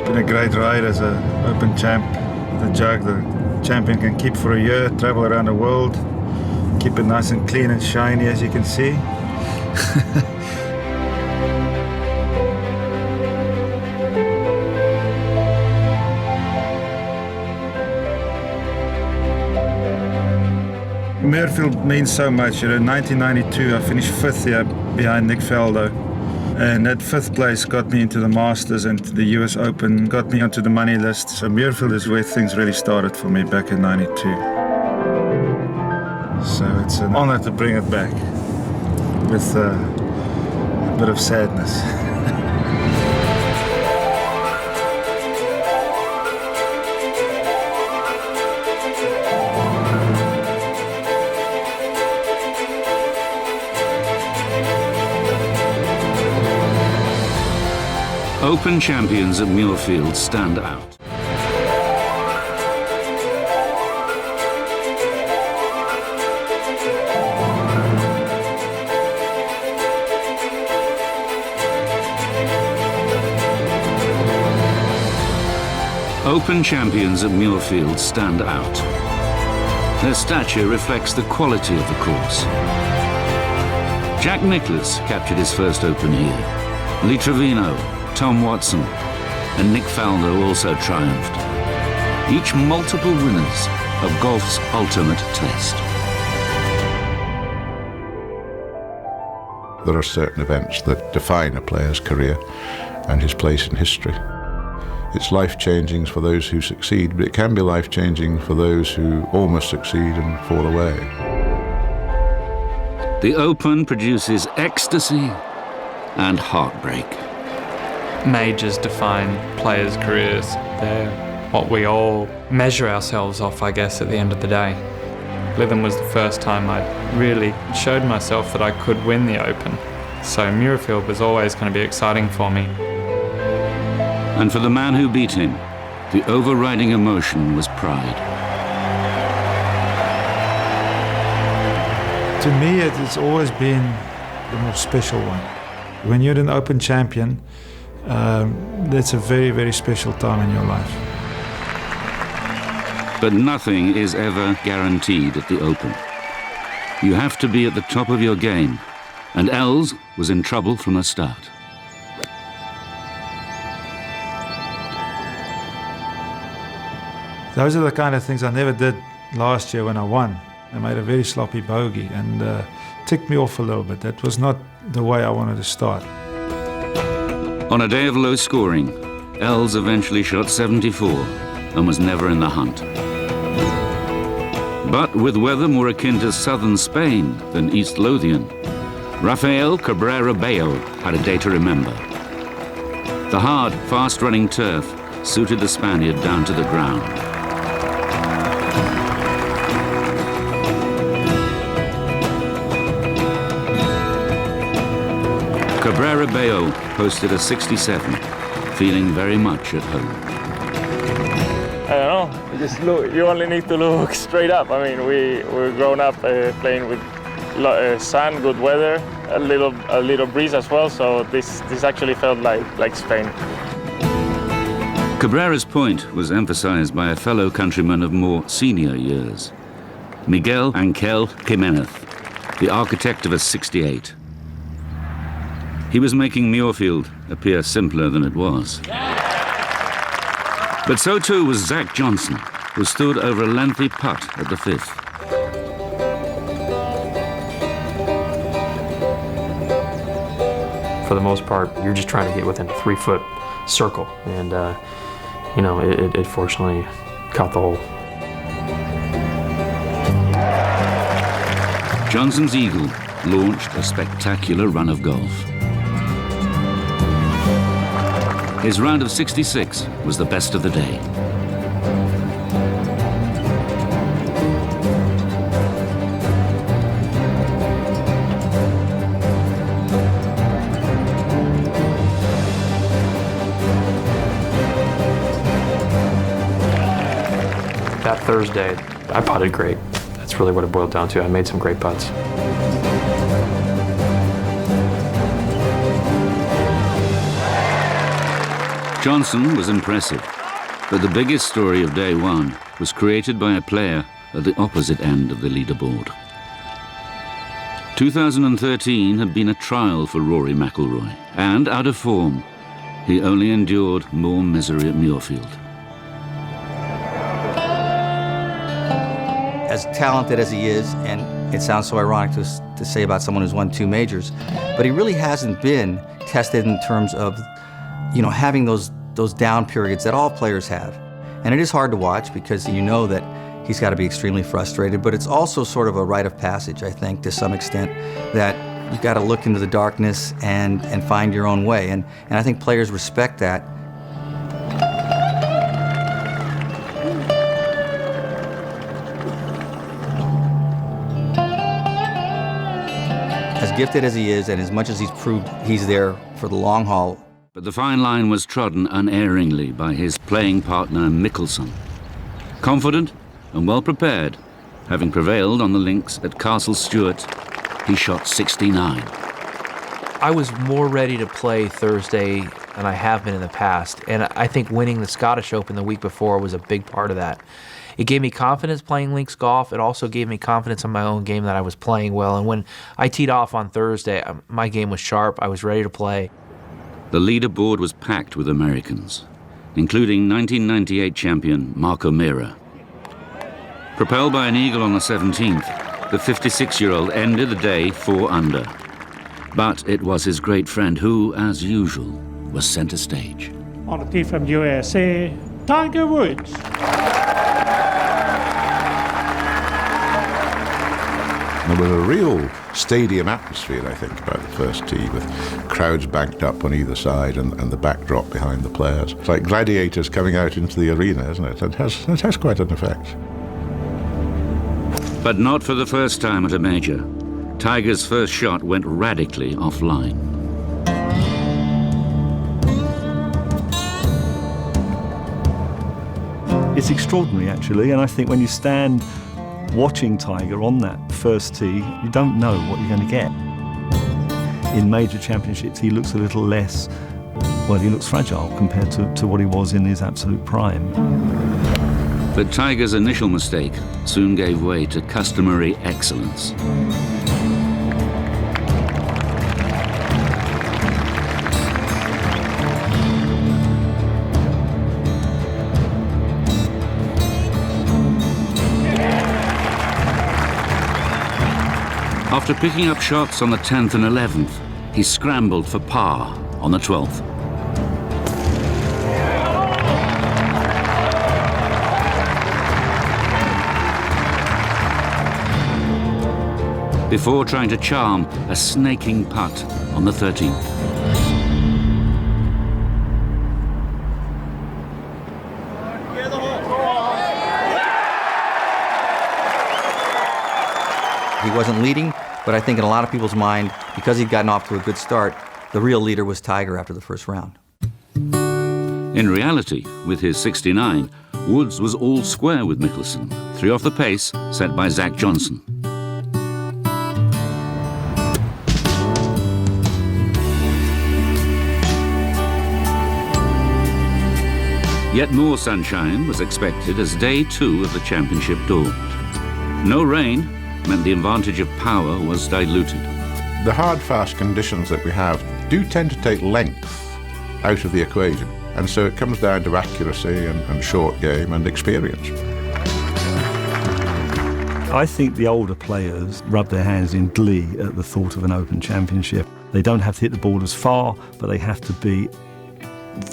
been a great ride as an Open champ. The jug, the champion can keep for a year, travel around the world, keep it nice and clean and shiny, as you can see. Muirfield means so much. In 1992, I finished 5th here behind Nick Faldo. And that 5th place got me into the Masters and the US Open, got me onto the money list. So Muirfield is where things really started for me back in 92. So it's an honor to bring it back with a bit of sadness. Open champions at Muirfield stand out. Open champions at Muirfield stand out. Their stature reflects the quality of the course. Jack Nicklaus captured his first Open here. Lee Trevino, Tom Watson and Nick Faldo also triumphed, each multiple winners of golf's ultimate test. There are certain events that define a player's career and his place in history. It's life-changing for those who succeed, but it can be life-changing for those who almost succeed and fall away. The Open produces ecstasy and heartbreak. Majors define players' careers. They're what we all measure ourselves off, I guess, at the end of the day. Lytham was the first time I really showed myself that I could win the Open. So Muirfield was always going to be exciting for me. And for the man who beat him, the overriding emotion was pride. To me, it's always been the more special one. When you're an Open champion, that's a very, very special time in your life. But nothing is ever guaranteed at the Open. You have to be at the top of your game, and Els was in trouble from the start. Those are the kind of things I never did last year when I won. I made a very sloppy bogey and ticked me off a little bit. That was not the way I wanted to start. On a day of low scoring, Els eventually shot 74 and was never in the hunt. But with weather more akin to southern Spain than East Lothian, Rafael Cabrera Bello had a day to remember. The hard, fast-running turf suited the Spaniard down to the ground. Cabrera Bello posted a 67, feeling very much at home. I don't know, you only need to look straight up. I mean, we're grown up playing with sun, good weather, a little breeze as well, so this actually felt like Spain. Cabrera's point was emphasized by a fellow countryman of more senior years, Miguel Ángel Jiménez, the architect of a 68. He was making Muirfield appear simpler than it was. But so too was Zach Johnson, who stood over a lengthy putt at the 5th. For the most part, you're just trying to get within a 3-foot circle, and you know, it fortunately caught the hole. Johnson's eagle launched a spectacular run of golf. His round of 66 was the best of the day. That Thursday, I putted great. That's really what it boiled down to. I made some great putts. Johnson was impressive, but the biggest story of day one was created by a player at the opposite end of the leaderboard. 2013 had been a trial for Rory McIlroy, and out of form, he only endured more misery at Muirfield. As talented as he is, and it sounds so ironic to say about someone who's won 2 majors, but he really hasn't been tested in terms of, having those down periods that all players have. And it is hard to watch because you know that he's got to be extremely frustrated, but it's also sort of a rite of passage, I think, to some extent, that you've got to look into the darkness and find your own way. And I think players respect that. As gifted as he is, and as much as he's proved he's there for the long haul. But the fine line was trodden unerringly by his playing partner Mickelson. Confident and well prepared, having prevailed on the links at Castle Stewart, he shot 69. I was more ready to play Thursday than I have been in the past, and I think winning the Scottish Open the week before was a big part of that. It gave me confidence playing links golf. It also gave me confidence in my own game that I was playing well, and when I teed off on Thursday, my game was sharp. I was ready to play. The leaderboard was packed with Americans, including 1998 champion Mark O'Meara. Propelled by an eagle on the 17th, the 56-year-old ended the day 4 under. But it was his great friend who, as usual, was centre stage. On the tee from USA, Tiger Woods. There was a real stadium atmosphere, I think, about the first tee, with crowds banked up on either side and the backdrop behind the players. It's like gladiators coming out into the arena, isn't it? It has quite an effect. But not for the first time at a major. Tiger's first shot went radically offline. It's extraordinary, actually, and I think when you stand watching Tiger on that first tee, you don't know what you're going to get. In major championships, he looks a little less, he looks fragile compared to what he was in his absolute prime. But Tiger's initial mistake soon gave way to customary excellence. After picking up shots on the 10th and 11th, he scrambled for par on the 12th. Before trying to charm a snaking putt on the 13th. He wasn't leading, but I think in a lot of people's mind, because he'd gotten off to a good start, the real leader was Tiger after the first round. In reality, with his 69, Woods was all square with Mickelson, 3 off the pace set by Zach Johnson. Yet more sunshine was expected as day 2 of the championship dawned. No rain meant the advantage of power was diluted. The hard, fast conditions that we have do tend to take length out of the equation, and so it comes down to accuracy and short game and experience. I think the older players rub their hands in glee at the thought of an Open Championship. They don't have to hit the ball as far, but they have to be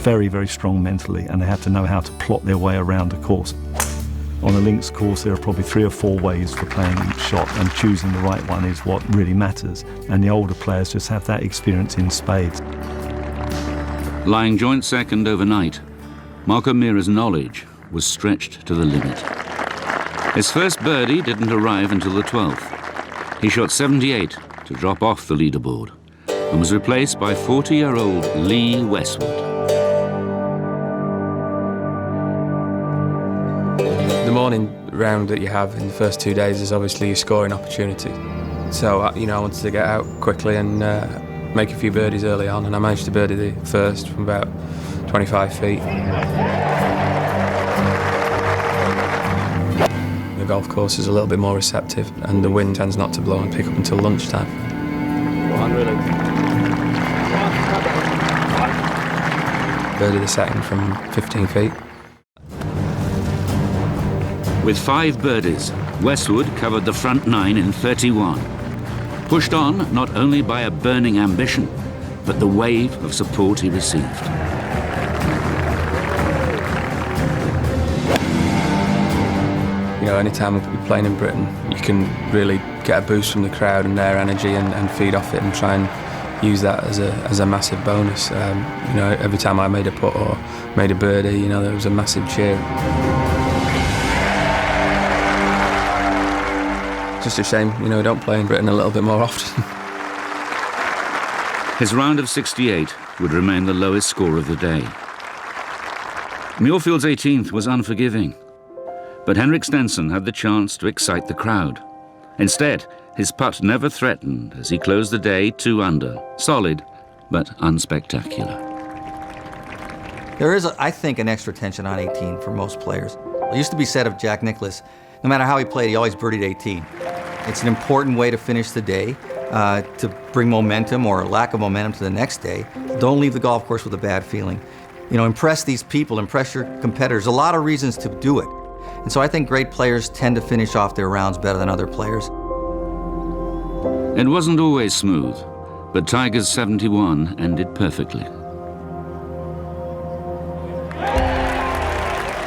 very, very strong mentally, and they have to know how to plot their way around a course. On a links course, there are probably 3 or 4 ways for playing each shot, and choosing the right one is what really matters. And the older players just have that experience in spades. Lying joint second overnight, Mark O'Meara's knowledge was stretched to the limit. His first birdie didn't arrive until the 12th. He shot 78 to drop off the leaderboard and was replaced by 40-year-old Lee Westwood. The morning round that you have in the first 2 days is obviously your scoring opportunity. So, I wanted to get out quickly and make a few birdies early on, and I managed to birdie the first from about 25 feet. The golf course is a little bit more receptive, and the wind tends not to blow and pick up until lunchtime. Birdie the second from 15 feet. With 5 birdies, Westwood covered the front 9 in 31. Pushed on not only by a burning ambition, but the wave of support he received. You know, anytime you're playing in Britain, you can really get a boost from the crowd and their energy and feed off it and try and use that as a massive bonus. You know, every time I made a putt or made a birdie, you know, there was a massive cheer. Just a shame, you know, we don't play in Britain a little bit more often. His round of 68 would remain the lowest score of the day. Muirfield's 18th was unforgiving, but Henrik Stenson had the chance to excite the crowd. Instead, his putt never threatened as he closed the day 2 under, solid but unspectacular. There is, I think, an extra tension on 18 for most players. It used to be said of Jack Nicklaus, no matter how he played, he always birdied 18. It's an important way to finish the day, to bring momentum or lack of momentum to the next day. Don't leave the golf course with a bad feeling. You know, impress these people, impress your competitors. A lot of reasons to do it. And so I think great players tend to finish off their rounds better than other players. It wasn't always smooth, but Tiger's 71 ended perfectly.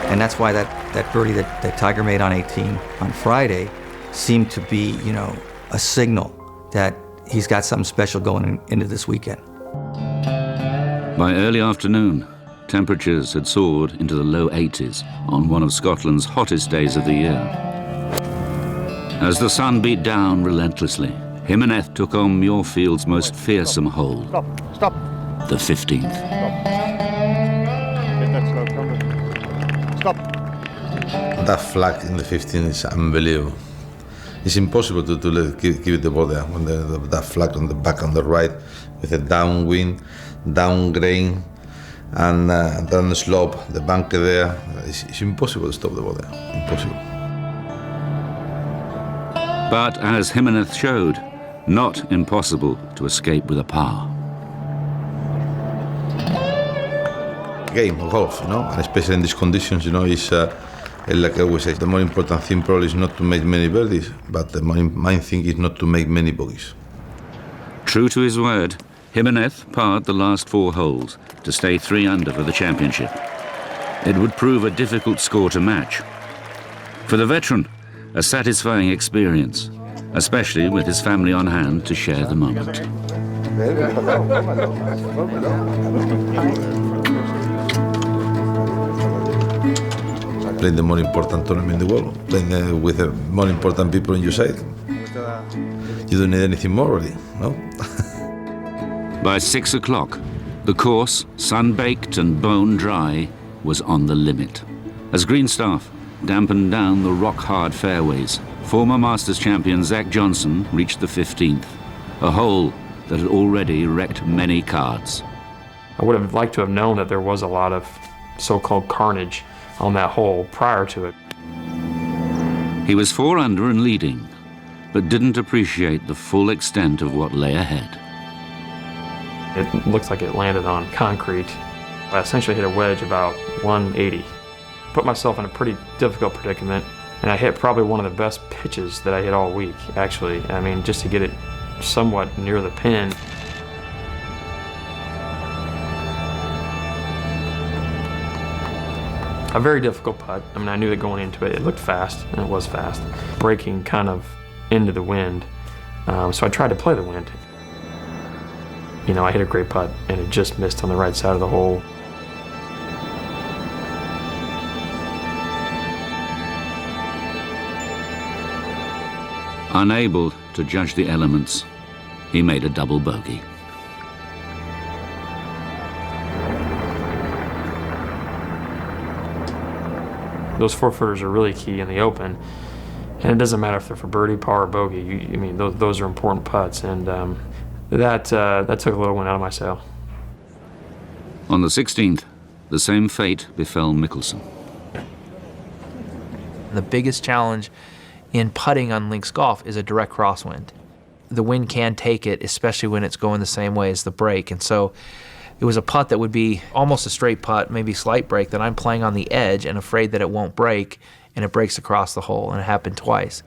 And that's why that birdie that Tiger made on 18 on Friday seemed to be, you know, a signal that he's got something special going into this weekend. By early afternoon, temperatures had soared into the low 80s on one of Scotland's hottest days of the year. As the sun beat down relentlessly, Jimenez took on Muirfield's most fearsome hole, Stop. the 15th. Stop. That flag in the 15 is unbelievable. It's impossible to give it the ball there when that flag on the back on the right with a downwind, down grain, and then the slope, the bunker there. It's impossible to stop the ball there. Impossible. But as Jimenez showed, not impossible to escape with a par. Game of golf, you know, and especially in these conditions, you know, is like I always say, the more important thing probably is not to make many birdies, but the main thing is not to make many bogeys. True to his word, Jimenez parred the last 4 holes to stay 3 under for the championship. It would prove a difficult score to match. For the veteran, a satisfying experience, especially with his family on hand to share the moment. Playing the more important tournament in the world, playing with the more important people on your side. You don't need anything more, really, no? By 6 o'clock, the course, sun-baked and bone-dry, was on the limit. As Greenstaff dampened down the rock-hard fairways, former Masters champion Zach Johnson reached the 15th, a hole that had already wrecked many cards. I would have liked to have known that there was a lot of so-called carnage on that hole prior to it. He was 4 under and leading, but didn't appreciate the full extent of what lay ahead. It looks like it landed on concrete. I essentially hit a wedge about 180. Put myself in a pretty difficult predicament, and I hit probably one of the best pitches that I hit all week, actually. I mean, just to get it somewhat near the pin. A very difficult putt. I mean, I knew that going into it, it looked fast, and it was fast. Breaking kind of into the wind, so I tried to play the wind. You know, I hit a great putt, and it just missed on the right side of the hole. Unable to judge the elements, he made a double bogey. Those 4-footers are really key in the Open, and it doesn't matter if they're for birdie, par, or bogey. I mean, those are important putts, and That took a little one out of my sail. On the 16th, the same fate befell Mickelson. The biggest challenge in putting on links golf is a direct crosswind. The wind can take it, especially when it's going the same way as the break. And so it was a putt that would be almost a straight putt, maybe slight break, that I'm playing on the edge and afraid that it won't break, and it breaks across the hole, and it happened twice.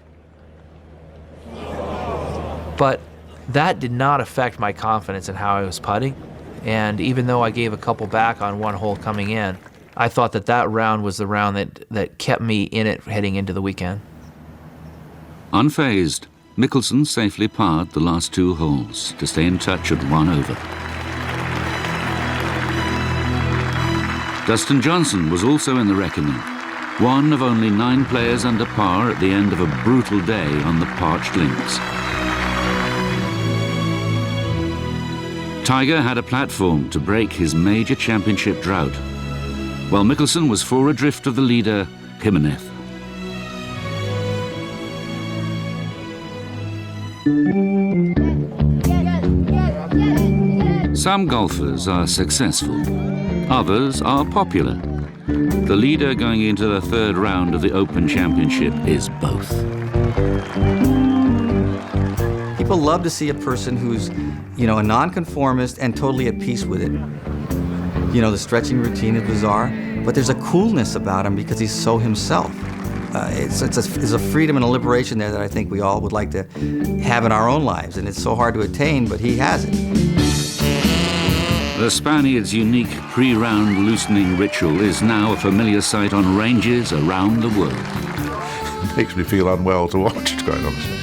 But that did not affect my confidence in how I was putting. And even though I gave a couple back on one hole coming in, I thought that that round was the round that kept me in it heading into the weekend. Unfazed, Mickelson safely parred the last 2 holes to stay in touch at 1 over. Dustin Johnson was also in the reckoning, one of only 9 players under par at the end of a brutal day on the parched links. Tiger had a platform to break his major championship drought, while Mickelson was 4 adrift of the leader, Jimenez. Some golfers are successful, others are popular. The leader going into the 3rd round of the Open Championship is both. People love to see a person who's, a nonconformist and totally at peace with it. The stretching routine is bizarre, but there's a coolness about him because he's so himself. It's a freedom and a liberation there that I think we all would like to have in our own lives, and it's so hard to attain, but he has it. The Spaniard's unique pre-round loosening ritual is now a familiar sight on ranges around the world. It makes me feel unwell to watch, quite honestly.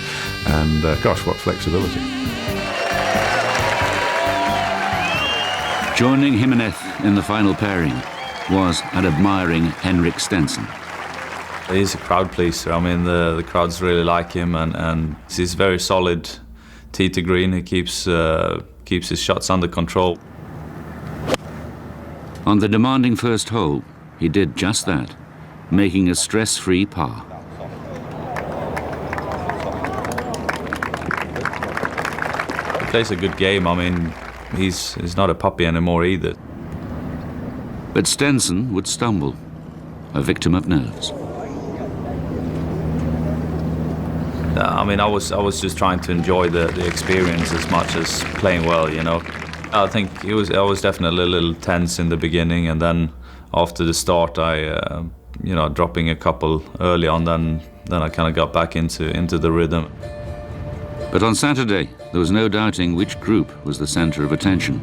And gosh, what flexibility. Joining Jimenez in the final pairing was an admiring Henrik Stenson. He's a crowd pleaser. I mean, the crowds really like him, and he's very solid tee to green. He keeps his shots under control. On the demanding first hole, he did just that, making a stress-free par. He plays a good game. I mean, he's not a puppy anymore either. But Stenson would stumble, a victim of nerves. I mean, I was just trying to enjoy the experience as much as playing well, I think I was definitely a little tense in the beginning, and then after the start, I dropping a couple early on, then I kind of got back into the rhythm. But on Saturday, there was no doubting which group was the center of attention.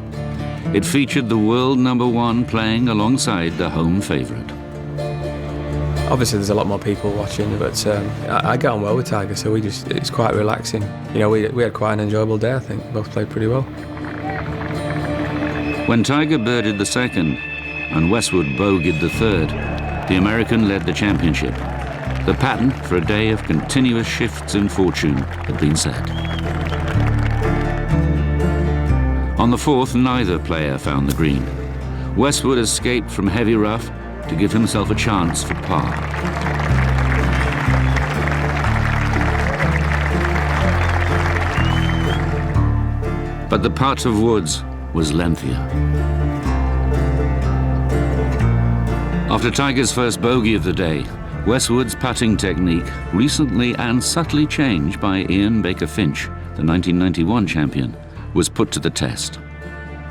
It featured the world #1 playing alongside the home favorite. Obviously, there's a lot more people watching, but I get on well with Tiger, so it's quite relaxing. We had quite an enjoyable day, I think. Both played pretty well. When Tiger birdied the 2nd and Westwood bogeyed the 3rd, the American led the championship. The pattern for a day of continuous shifts in fortune had been set. On the 4th, neither player found the green. Westwood escaped from heavy rough to give himself a chance for par. But the putt of Woods was lengthier. After Tiger's first bogey of the day, Westwood's putting technique, recently and subtly changed by Ian Baker Finch, the 1991 champion, was put to the test.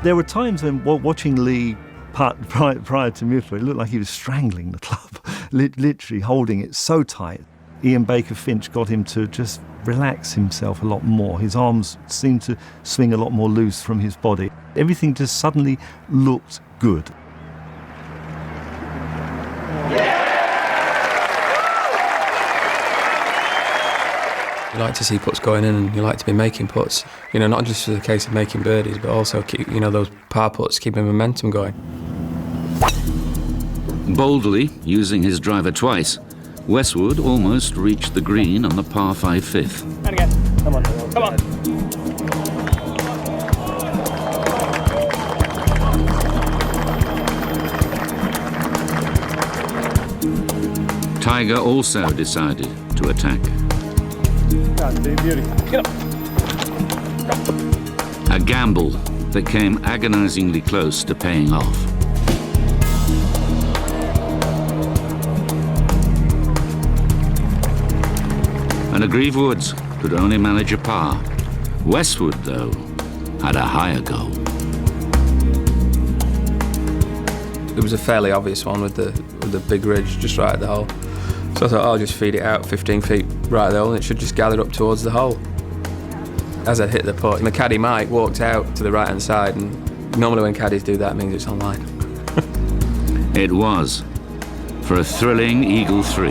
There were times when watching Lee putt prior to Muirfield, it looked like he was strangling the club, literally holding it so tight. Ian Baker Finch got him to just relax himself a lot more. His arms seemed to swing a lot more loose from his body. Everything just suddenly looked good. You like to see putts going in, and you like to be making putts. Not just for the case of making birdies, but also keep, those par putts, keeping momentum going. Boldly, using his driver twice, Westwood almost reached the green on the par 5 fifth. And again. Come on. Come on. Tiger also decided to attack. A gamble that came agonizingly close to paying off. And Agreeve Woods could only manage a par. Westwood, though, had a higher goal. It was a fairly obvious one with the big ridge just right at the hole. So I thought, I'll just feed it out 15 feet right at the hole and it should just gather up towards the hole. As I hit the putt, my caddy Mike walked out to the right-hand side, and normally when caddies do that, it means it's online. It was, for a thrilling Eagle 3.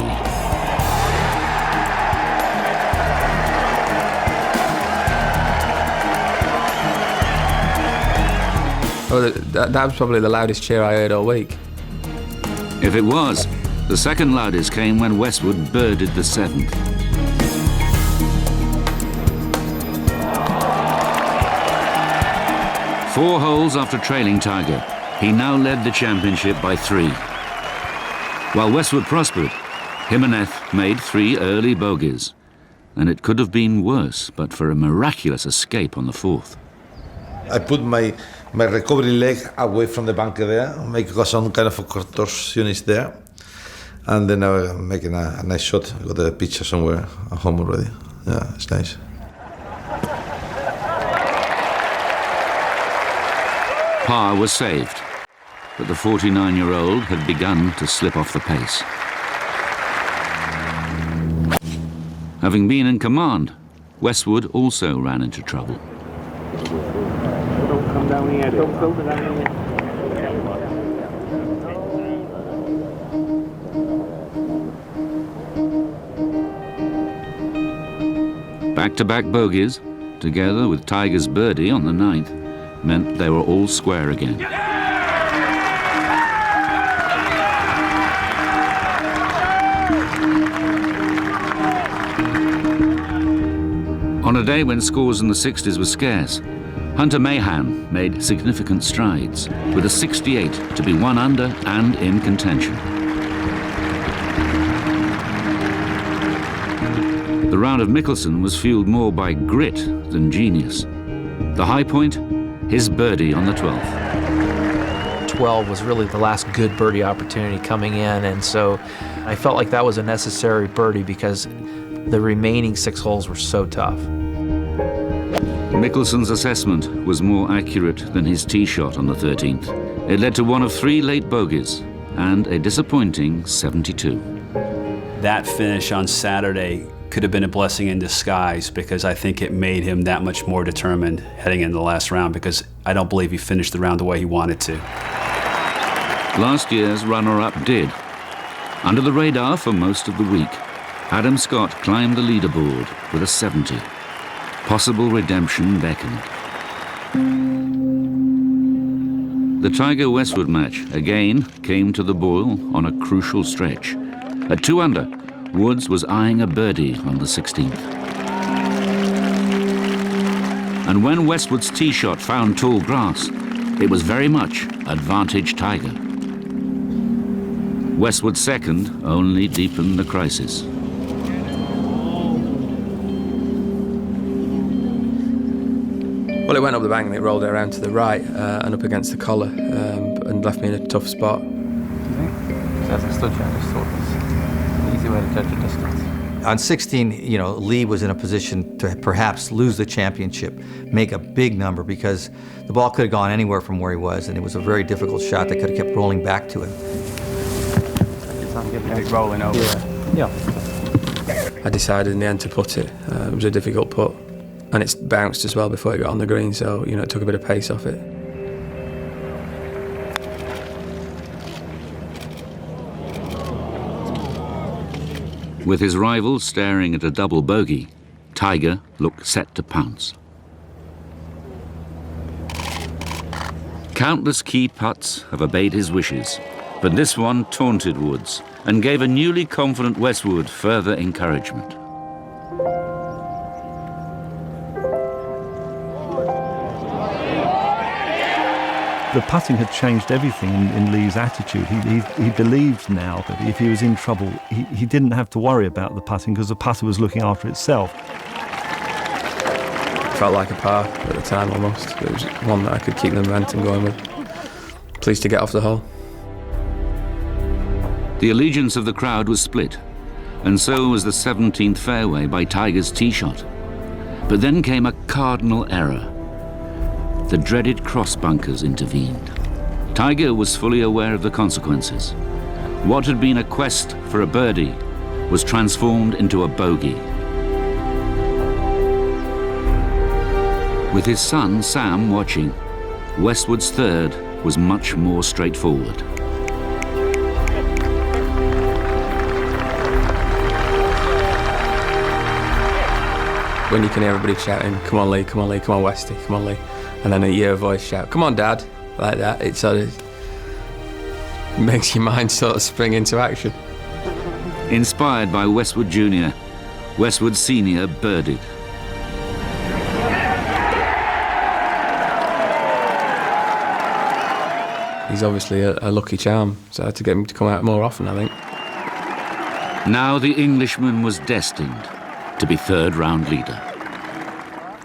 Oh, that was probably the loudest cheer I heard all week. If it was, the second loudest came when Westwood birdied the 7th. Four holes after trailing Tiger, he now led the championship by 3. While Westwood prospered, Jimenez made 3 early bogeys, and it could have been worse but for a miraculous escape on the 4th. I put my recovery leg away from the bunker there, make some kind of a contortionist there, and then I'm making a nice shot. I got a picture somewhere at home already. Yeah, it's nice. Par was saved, but the 49-year-old had begun to slip off the pace. Having been in command, Westwood also ran into trouble. Don't come down here. Don't come down here. Back-to-back bogeys, together with Tiger's birdie on the 9th, meant they were all square again. On a day when scores in the 60s were scarce, Hunter Mahan made significant strides, with a 68 to be 1 under and in contention. The round of Mickelson was fueled more by grit than genius. The high point, his birdie on the 12th. 12 was really the last good birdie opportunity coming in, and so I felt like that was a necessary birdie because the remaining 6 holes were so tough. Mickelson's assessment was more accurate than his tee shot on the 13th. It led to one of 3 late bogeys and a disappointing 72. That finish on Saturday could have been a blessing in disguise because I think it made him that much more determined heading into the last round, because I don't believe he finished the round the way he wanted to. Last year's runner-up did. Under the radar for most of the week, Adam Scott climbed the leaderboard with a 70. Possible redemption beckoned. The Tiger-Westwood match again came to the boil on a crucial stretch. At 2 under, Woods was eyeing a birdie on the 16th. And when Westwood's tee shot found tall grass, it was very much advantage Tiger. Westwood's second only deepened the crisis. Well, it went up the bank and it rolled around to the right and up against the collar and left me in a tough spot. As I stood here, I just thought it was an easy way to judge the distance. On 16, Lee was in a position to perhaps lose the championship, make a big number, because the ball could have gone anywhere from where he was, and it was a very difficult shot that could have kept rolling back to him. I'm getting it rolling over. Yeah. I decided in the end to putt it. It was a difficult putt, and it's bounced as well before it got on the green, so it took a bit of pace off it. With his rival staring at a double bogey, Tiger looked set to pounce. Countless key putts have obeyed his wishes, but this one taunted Woods and gave a newly confident Westwood further encouragement. The putting had changed everything in Lee's attitude. He believed now that if he was in trouble, he didn't have to worry about the putting because the putter was looking after itself. Felt like a par at the time almost. It was one that I could keep the momentum going with. Pleased to get off the hole. The allegiance of the crowd was split, and so was the 17th fairway by Tiger's tee shot. But then came a cardinal error. The dreaded cross bunkers intervened. Tiger was fully aware of the consequences. What had been a quest for a birdie was transformed into a bogey. With his son, Sam, watching, Westwood's third was much more straightforward. When you can hear everybody shouting, come on Lee, come on Lee, come on Westy, come on Lee, and then you hear a voice shout, come on Dad, like that, it sort of makes your mind sort of spring into action. Inspired by Westwood Jr., Westwood Sr. birdied. He's obviously a lucky charm, so I had to get him to come out more often, I think. Now the Englishman was destined to be third-round leader.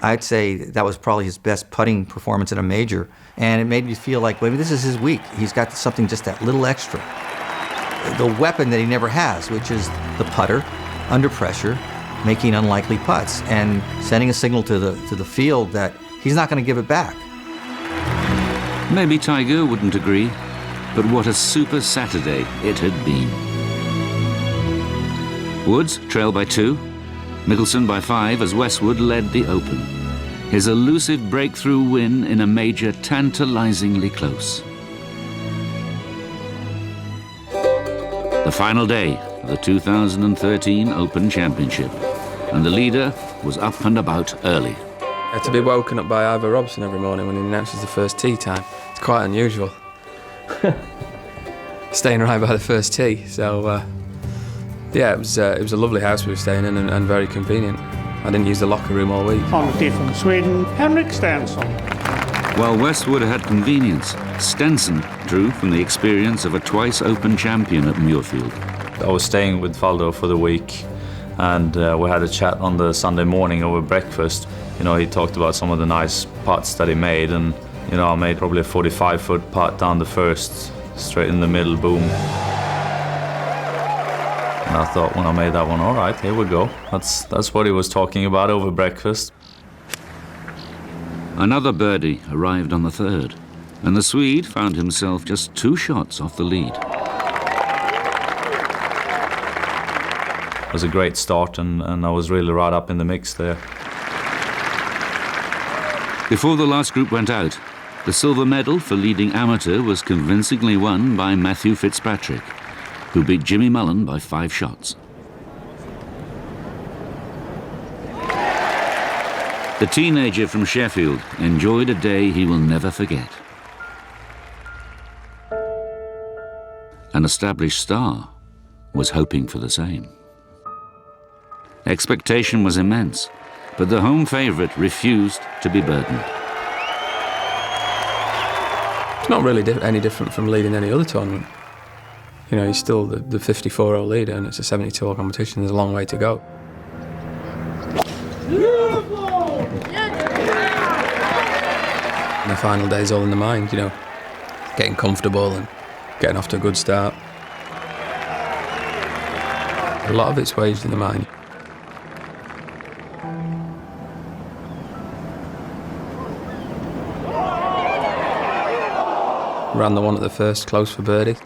I'd say that was probably his best putting performance in a major, and it made me feel like maybe this is his week. He's got something just that little extra. The weapon that he never has, which is the putter, under pressure, making unlikely putts, and sending a signal to the field that he's not going to give it back. Maybe Tiger wouldn't agree, but what a super Saturday it had been. Woods trailed by 2, Mickelson by 5 as Westwood led the Open. His elusive breakthrough win in a major tantalizingly close. The final day of the 2013 Open Championship, and the leader was up and about early. To be woken up by Ivor Robson every morning when he announces the first tee time, it's quite unusual. Staying right by the first tee, so yeah, it was a lovely house we were staying in and very convenient. I didn't use the locker room all week. On the tee from Sweden, Henrik Stenson. While Westwood had convenience, Stenson drew from the experience of a twice Open champion at Muirfield. I was staying with Faldo for the week, and we had a chat on the Sunday morning over breakfast. You know, he talked about some of the nice putts that he made, and you know, I made probably a 45-foot putt down the first, straight in the middle, boom. And I thought when I made that one, all right, here we go. That's what he was talking about over breakfast. Another birdie arrived on the third, and the Swede found himself just 2 shots off the lead. It was a great start, and I was really right up in the mix there. Before the last group went out, the silver medal for leading amateur was convincingly won by Matthew Fitzpatrick, who beat Jimmy Mullen by 5 shots. The teenager from Sheffield enjoyed a day he will never forget. An established star was hoping for the same. Expectation was immense, but the home favourite refused to be burdened. It's not really any different from leading any other tournament. You know, he's still the 54-hole leader, and it's a 72-hole competition. There's a long way to go. The final day's all in the mind, you know, getting comfortable and getting off to a good start. A lot of it's waged in the mind. Ran the one at the first, close for birdie.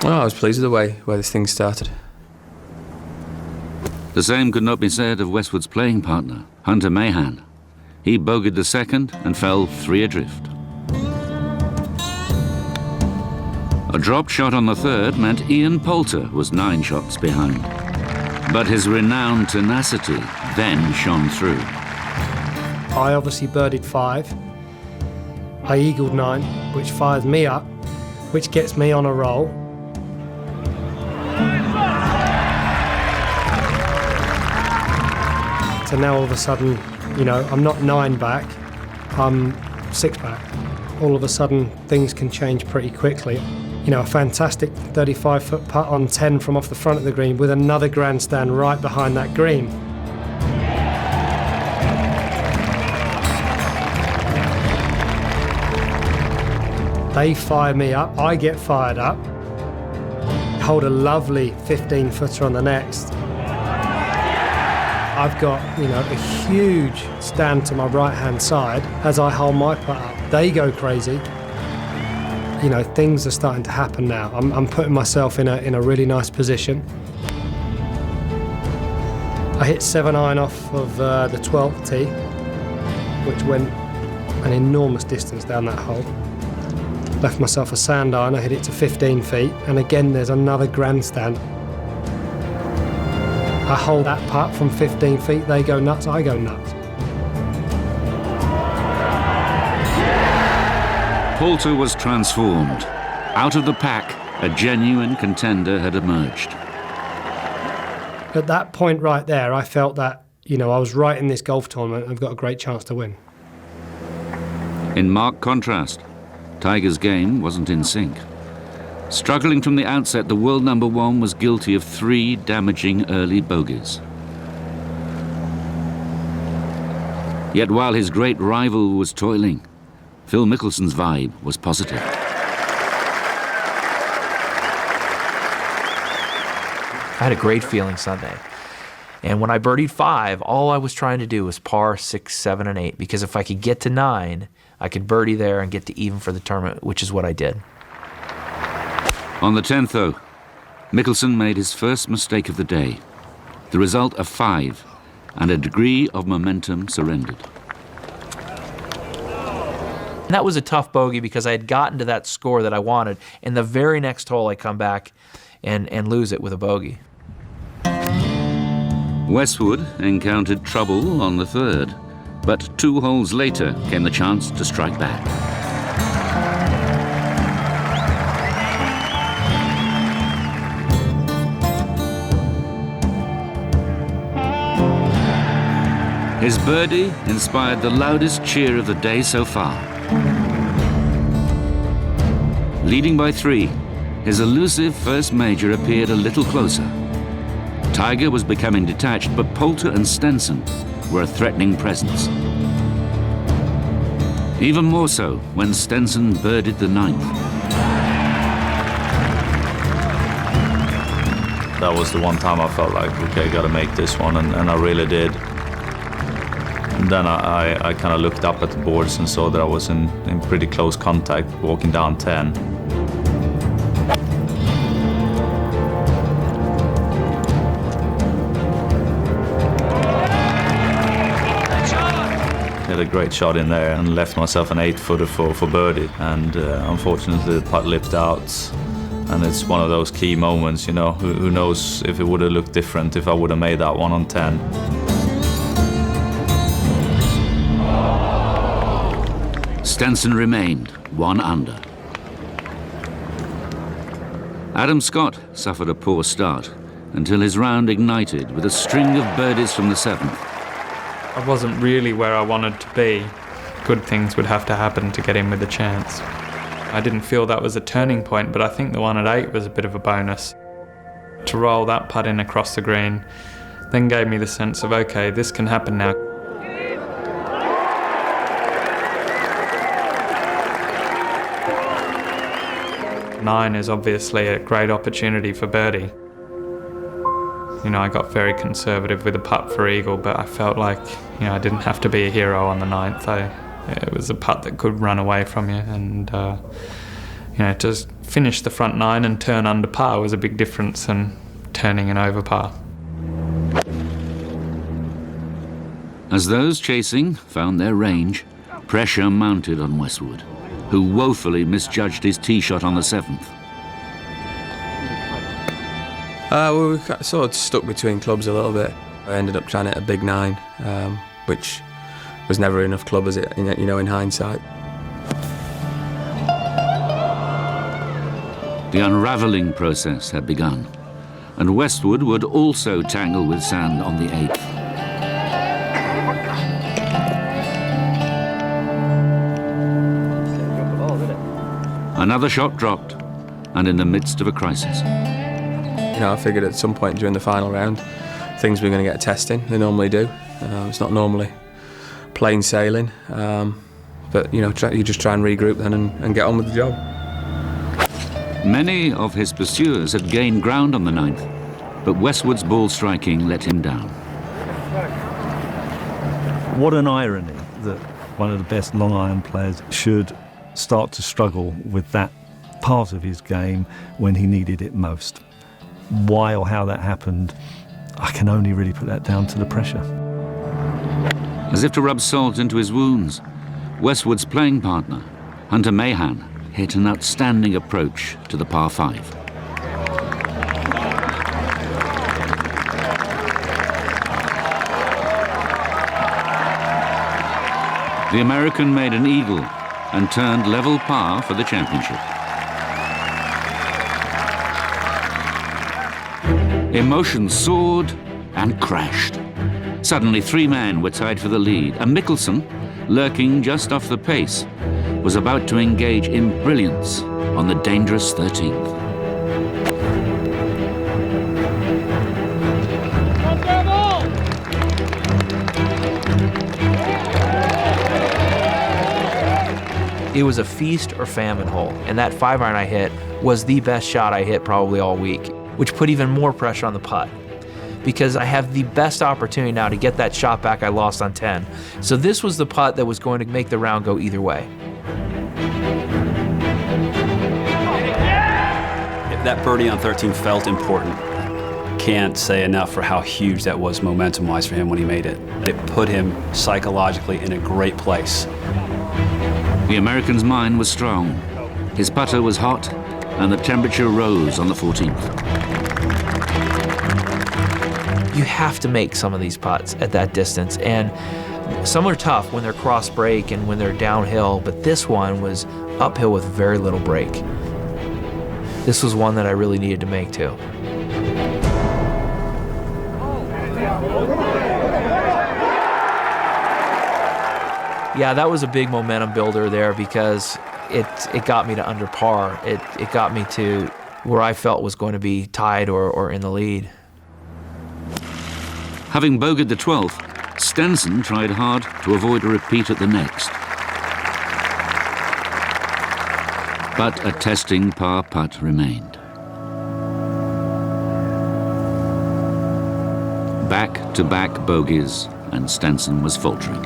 Oh, I was pleased with the way this thing started. The same could not be said of Westwood's playing partner, Hunter Mahan. He bogeyed the second and fell 3 adrift. A dropped shot on the third meant Ian Poulter was 9 shots behind. But his renowned tenacity then shone through. I obviously birdied 5. I eagled 9, which fires me up, which gets me on a roll. So now all of a sudden, you know, I'm not 9 back, I'm 6 back. All of a sudden, things can change pretty quickly. You know, a fantastic 35-foot putt on 10 from off the front of the green with another grandstand right behind that green. They fire me up, I get fired up, hold a lovely 15-footer on the next. I've got, a huge stand to my right-hand side as I hold my putt up. They go crazy. Things are starting to happen now. I'm putting myself in a really nice position. I hit 7-iron off of the 12th tee, which went an enormous distance down that hole. Left myself a sand iron, I hit it to 15 feet, and again there's another grandstand. I hold that putt from 15 feet, they go nuts, I go nuts. Poulter was transformed. Out of the pack, a genuine contender had emerged. At that point right there, I felt that, I was right in this golf tournament and I've got a great chance to win. In marked contrast, Tiger's game wasn't in sync. Struggling from the outset, the world number one was guilty of 3 damaging early bogeys. Yet while his great rival was toiling, Phil Mickelson's vibe was positive. I had a great feeling Sunday. And when I birdied 5, all I was trying to do was par 6, 7, and 8, because if I could get to 9, I could birdie there and get to even for the tournament, which is what I did. On the 10th, though, Mickelson made his first mistake of the day. The result, a 5, and a degree of momentum surrendered. And that was a tough bogey because I had gotten to that score that I wanted, and the very next hole I come back and lose it with a bogey. Westwood encountered trouble on the 3rd, but 2 holes later came the chance to strike back. His birdie inspired the loudest cheer of the day so far. Leading by 3, his elusive first major appeared a little closer. Tiger was becoming detached, but Poulter and Stenson were a threatening presence. Even more so when Stenson birdied the 9th. That was the one time I felt like, okay, gotta make this one, and I really did. And then I kind of looked up at the boards and saw that I was in pretty close contact walking down 10. Had a great shot in there and left myself an 8-footer for birdie, and unfortunately the putt lipped out. And it's one of those key moments, who knows if it would have looked different if I would have made that one on 10. Stenson remained 1 under. Adam Scott suffered a poor start until his round ignited with a string of birdies from the 7th. I wasn't really where I wanted to be. Good things would have to happen to get in with a chance. I didn't feel that was a turning point, but I think the one at 8 was a bit of a bonus. To roll that putt in across the green then gave me the sense of, okay, this can happen now. Nine is obviously a great opportunity for birdie. I got very conservative with a putt for eagle, but I felt like, I didn't have to be a hero on the 9th. It was a putt that could run away from you, and to finish the front 9 and turn under par was a big difference than turning an over par. As those chasing found their range, pressure mounted on Westwood, who woefully misjudged his tee shot on the 7th. We sort of stuck between clubs a little bit. I ended up trying to hit a big 9, which was never enough club, as it, in hindsight. The unravelling process had begun, and Westwood would also tangle with sand on the 8th. Another shot dropped, and in the midst of a crisis. I figured at some point during the final round, things were going to get testing. They normally do. It's not normally plain sailing. But But you just try and regroup then and get on with the job. Many of his pursuers had gained ground on the 9th, but Westwood's ball striking let him down. What an irony that one of the best long iron players should start to struggle with that part of his game when he needed it most. Why or how that happened, I can only really put that down to the pressure. As if to rub salt into his wounds, Westwood's playing partner, Hunter Mahan, hit an outstanding approach to the par 5. The American made an eagle and turned level par for the championship. Emotions soared and crashed. Suddenly 3 men were tied for the lead, and Mickelson, lurking just off the pace, was about to engage in brilliance on the dangerous 13th. It was a feast or famine hole, and that 5-iron I hit was the best shot I hit probably all week, which put even more pressure on the putt, because I have the best opportunity now to get that shot back I lost on 10. So this was the putt that was going to make the round go either way. That birdie on 13 felt important. Can't say enough for how huge that was momentum-wise for him when he made it. It put him psychologically in a great place. The American's mind was strong. His putter was hot, and the temperature rose on the 14th. You have to make some of these putts at that distance, and some are tough when they're cross break and when they're downhill, but this one was uphill with very little break. This was one that I really needed to make too. Yeah, that was a big momentum builder there because it got me to under par. It got me to where I felt was going to be tied or in the lead. Having bogeyed the 12th, Stenson tried hard to avoid a repeat at the next. But a testing par putt remained. Back-to-back bogeys, and Stenson was faltering.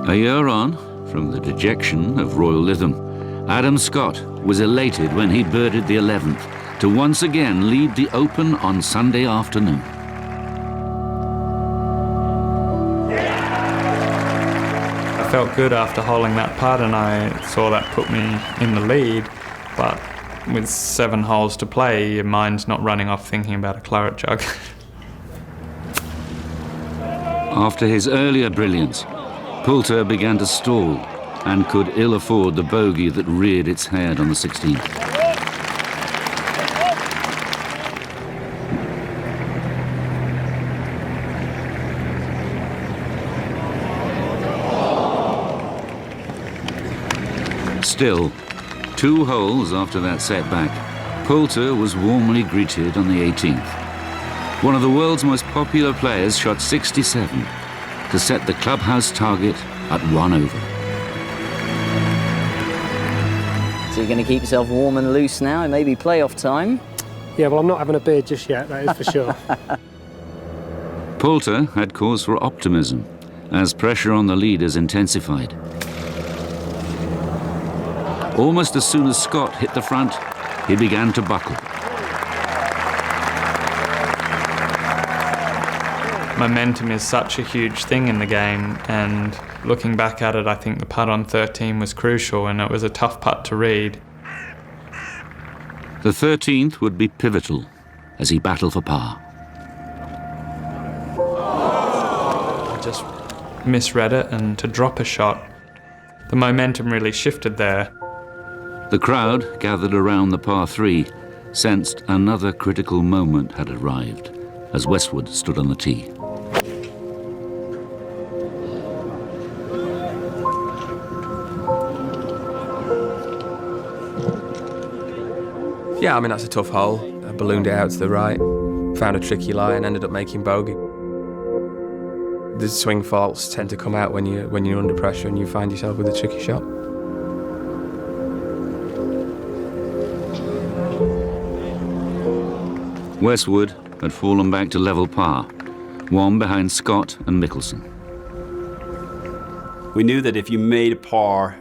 A year on, from the dejection of Royal Lytham, Adam Scott was elated when he birdied the 11th to once again lead the Open on Sunday afternoon. I felt good after holding that putt, and I saw that put me in the lead, but with 7 holes to play, your mind's not running off thinking about a claret jug. After his earlier brilliance, Poulter began to stall and could ill afford the bogey that reared its head on the 16th. Still, 2 holes after that setback, Poulter was warmly greeted on the 18th. One of the world's most popular players shot 67 to set the clubhouse target at 1 over. So you're going to keep yourself warm and loose now, and maybe playoff time? Yeah, well, I'm not having a beer just yet, that is for sure. Poulter had cause for optimism as pressure on the leaders intensified. Almost as soon as Scott hit the front, he began to buckle. Momentum is such a huge thing in the game, and looking back at it, I think the putt on 13 was crucial, and it was a tough putt to read. The 13th would be pivotal as he battled for par. I just misread it, and to drop a shot, the momentum really shifted there. The crowd gathered around the par 3 sensed another critical moment had arrived as Westwood stood on the tee. Yeah, I mean, that's a tough hole. I ballooned it out to the right, found a tricky lie and ended up making bogey. The swing faults tend to come out when you're under pressure and you find yourself with a tricky shot. Westwood had fallen back to level par, one behind Scott and Mickelson. We knew that if you made a par,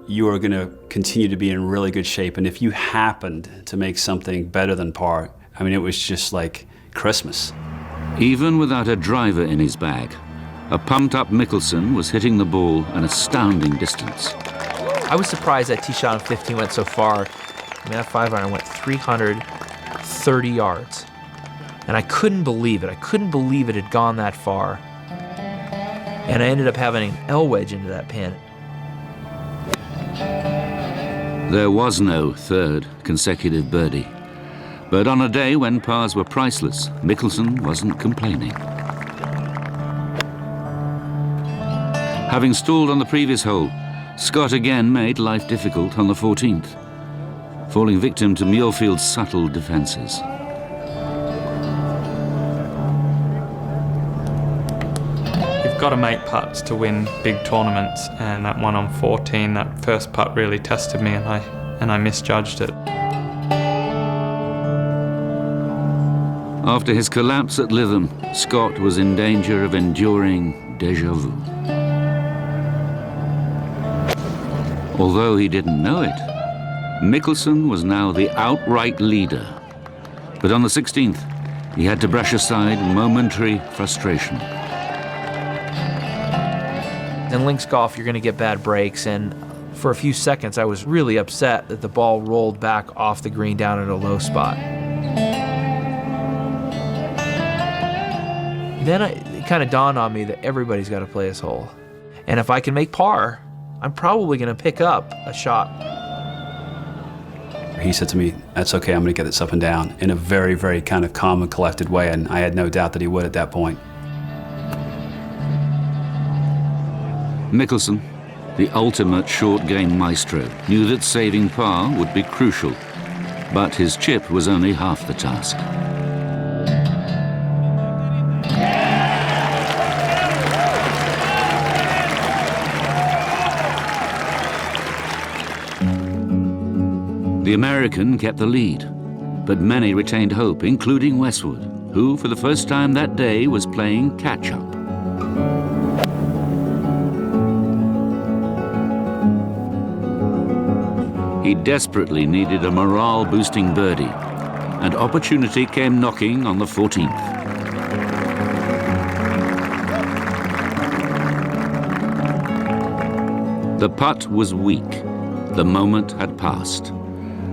you were going to continue to be in really good shape, and if you happened to make something better than par, I mean, it was just like Christmas. Even without a driver in his bag, a pumped-up Mickelson was hitting the ball an astounding distance. I was surprised that tee shot on 15 went so far. I mean, that 5-iron went 330 yards. And I couldn't believe it. I couldn't believe it had gone that far. And I ended up having an L wedge into that pin. There was no third consecutive birdie. But on a day when pars were priceless, Mickelson wasn't complaining. Having stalled on the previous hole, Scott again made life difficult on the 14th, falling victim to Muirfield's subtle defences. You've got to make putts to win big tournaments, and that one on 14, that first putt really tested me, and I misjudged it. After his collapse at Lytham, Scott was in danger of enduring déjà vu. Although he didn't know it, Mickelson was now the outright leader. But on the 16th, he had to brush aside momentary frustration. In links golf, you're going to get bad breaks, and for a few seconds, I was really upset that the ball rolled back off the green down at a low spot. Then it kind of dawned on me that everybody's got to play his hole. And if I can make par, I'm probably going to pick up a shot. He said to me, "That's okay, I'm going to get this up and down," in a very, very kind of calm and collected way, and I had no doubt that he would at that point. Mickelson, the ultimate short game maestro, knew that saving par would be crucial, but his chip was only half the task. The American kept the lead, but many retained hope, including Westwood, who for the first time that day was playing catch-up. He desperately needed a morale-boosting birdie, and opportunity came knocking on the 14th. The putt was weak. The moment had passed.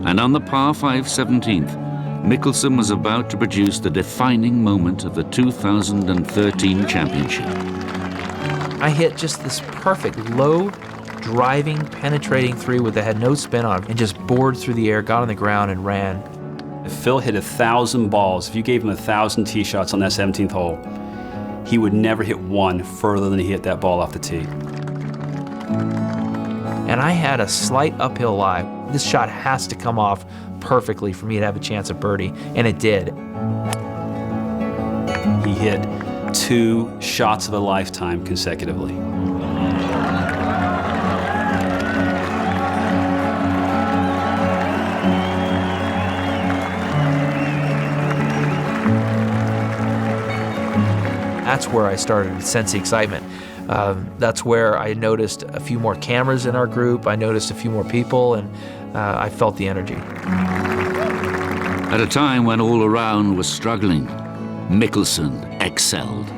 And on the par 5 17th, Mickelson was about to produce the defining moment of the 2013 championship. I hit just this perfect low, driving, penetrating three with the head no spin on it, and just bored through the air, got on the ground, and ran. If Phil hit 1,000 balls, if you gave him 1,000 tee shots on that 17th hole, he would never hit one further than he hit that ball off the tee. And I had a slight uphill lie. This shot has to come off perfectly for me to have a chance at birdie, and it did. He hit 2 shots of a lifetime consecutively. That's where I started to sense the excitement. That's where I noticed a few more cameras in our group. I noticed a few more people, and I felt the energy. At a time when all around was struggling, Mickelson excelled.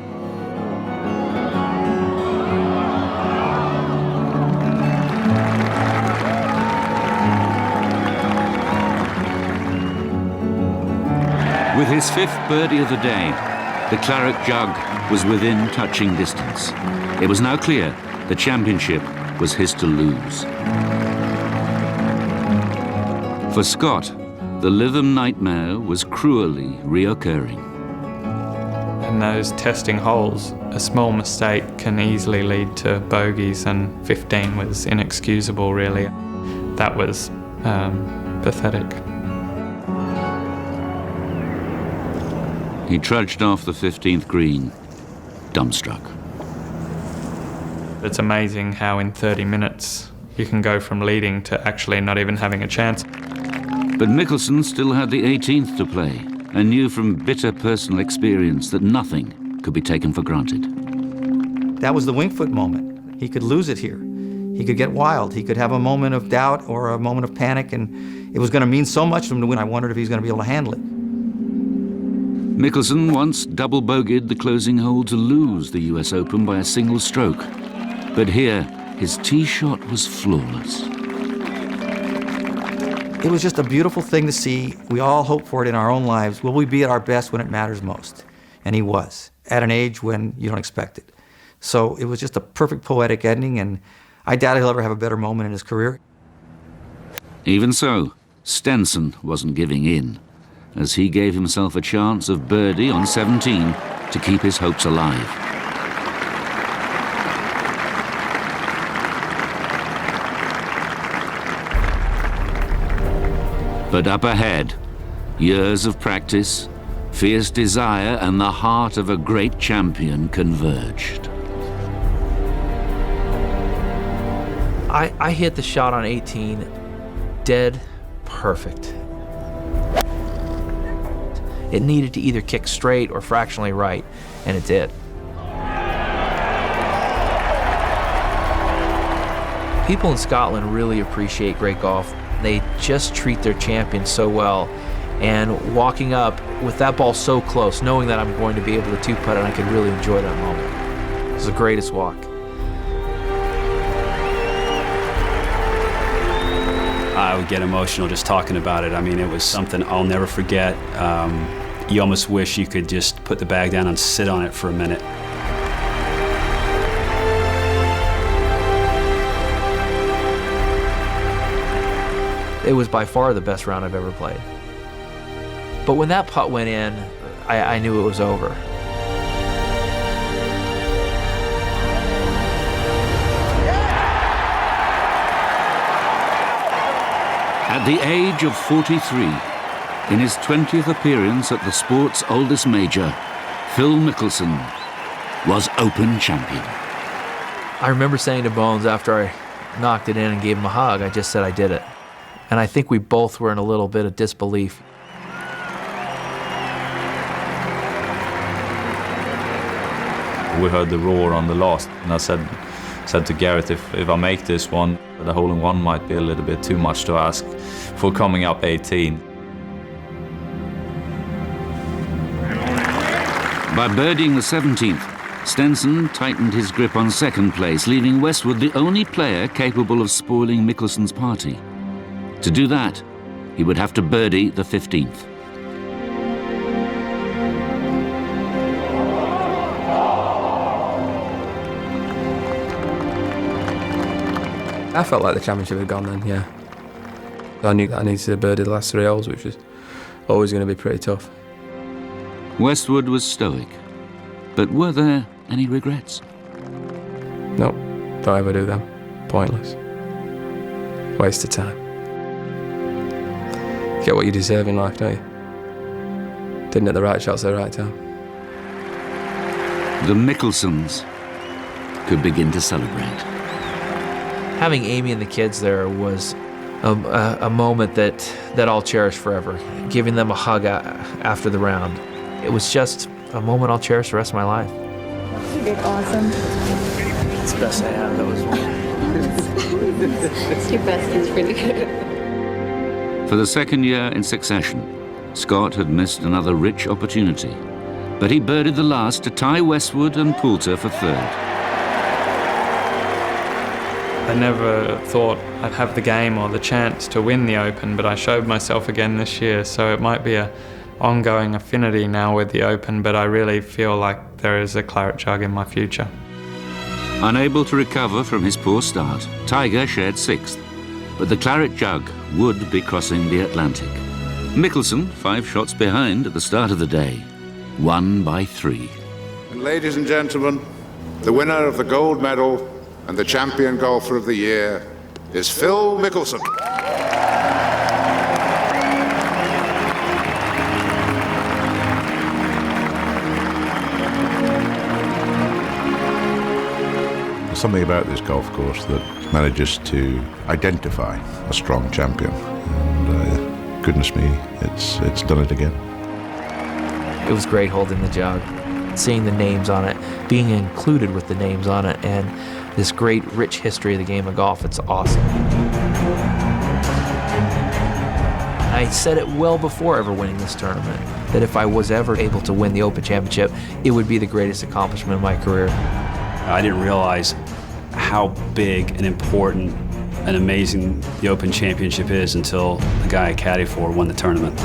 With his 5th birdie of the day, the claret jug was within touching distance. It was now clear the championship was his to lose. For Scott, the Lytham nightmare was cruelly reoccurring. In those testing holes, a small mistake can easily lead to bogeys, and 15 was inexcusable, really. That was pathetic. He trudged off the 15th green, dumbstruck. It's amazing how in 30 minutes you can go from leading to actually not even having a chance. But Mickelson still had the 18th to play and knew from bitter personal experience that nothing could be taken for granted. That was the Winged Foot moment. He could lose it here. He could get wild. He could have a moment of doubt or a moment of panic, and it was going to mean so much to him to win. I wondered if he was going to be able to handle it. Mickelson once double bogeyed the closing hole to lose the US Open by a single stroke. But here, his tee shot was flawless. It was just a beautiful thing to see. We all hope for it in our own lives. Will we be at our best when it matters most? And he was, at an age when you don't expect it. So it was just a perfect poetic ending, and I doubt he'll ever have a better moment in his career. Even so, Stenson wasn't giving in, as he gave himself a chance of birdie on 17 to keep his hopes alive. But up ahead, years of practice, fierce desire, and the heart of a great champion converged. I hit the shot on 18, dead perfect. It needed to either kick straight or fractionally right, and it did. People in Scotland really appreciate great golf. They just treat their champions so well. And walking up with that ball so close, knowing that I'm going to be able to two-putt and I could really enjoy that moment. It was the greatest walk. I would get emotional just talking about it. I mean, it was something I'll never forget. You almost wish you could just put the bag down and sit on it for a minute. It was by far the best round I've ever played. But when that putt went in, I knew it was over. At the age of 43, in his 20th appearance at the sport's oldest major, Phil Mickelson was Open champion. I remember saying to Bones after I knocked it in and gave him a hug, I just said I did it. And I think we both were in a little bit of disbelief. We heard the roar on the last, and I said to Garrett, if I make this one, the hole-in-one might be a little bit too much to ask for coming up 18. By birdieing the 17th, Stenson tightened his grip on second place, leaving Westwood the only player capable of spoiling Mickelson's party. To do that, he would have to birdie the 15th. I felt like the championship had gone then, yeah. I knew that I needed to birdie the last 3 holes, which was always going to be pretty tough. Westwood was stoic, but were there any regrets? No, don't ever do them. Pointless. Waste of time. Get what you deserve in life, don't you? Didn't hit the right shots at the right time. The Mickelsons could begin to celebrate. Having Amy and the kids there was a moment that I'll cherish forever. Giving them a hug after the round. It was just a moment I'll cherish the rest of my life. You did awesome. It's the best I have. That was Your best is really good. For the second year in succession, Scott had missed another rich opportunity, but he birdied the last to tie Westwood and Poulter for third. I never thought I'd have the game or the chance to win the Open, but I showed myself again this year, so it might be an ongoing affinity now with the Open, but I really feel like there is a claret jug in my future. Unable to recover from his poor start, Tiger shared 6th, but the claret jug would be crossing the Atlantic. Mickelson, 5 shots behind at the start of the day, won by 3. And ladies and gentlemen, the winner of the gold medal and the champion golfer of the year is Phil Mickelson. something about this golf course that manages to identify a strong champion. And goodness me, it's done it again. It was great holding the jug, seeing the names on it, being included with the names on it, and this great, rich history of the game of golf. It's awesome. I said it well before ever winning this tournament, that if I was ever able to win the Open Championship, it would be the greatest accomplishment of my career. I didn't realize how big and important and amazing the Open Championship is until the guy I caddied for won the tournament.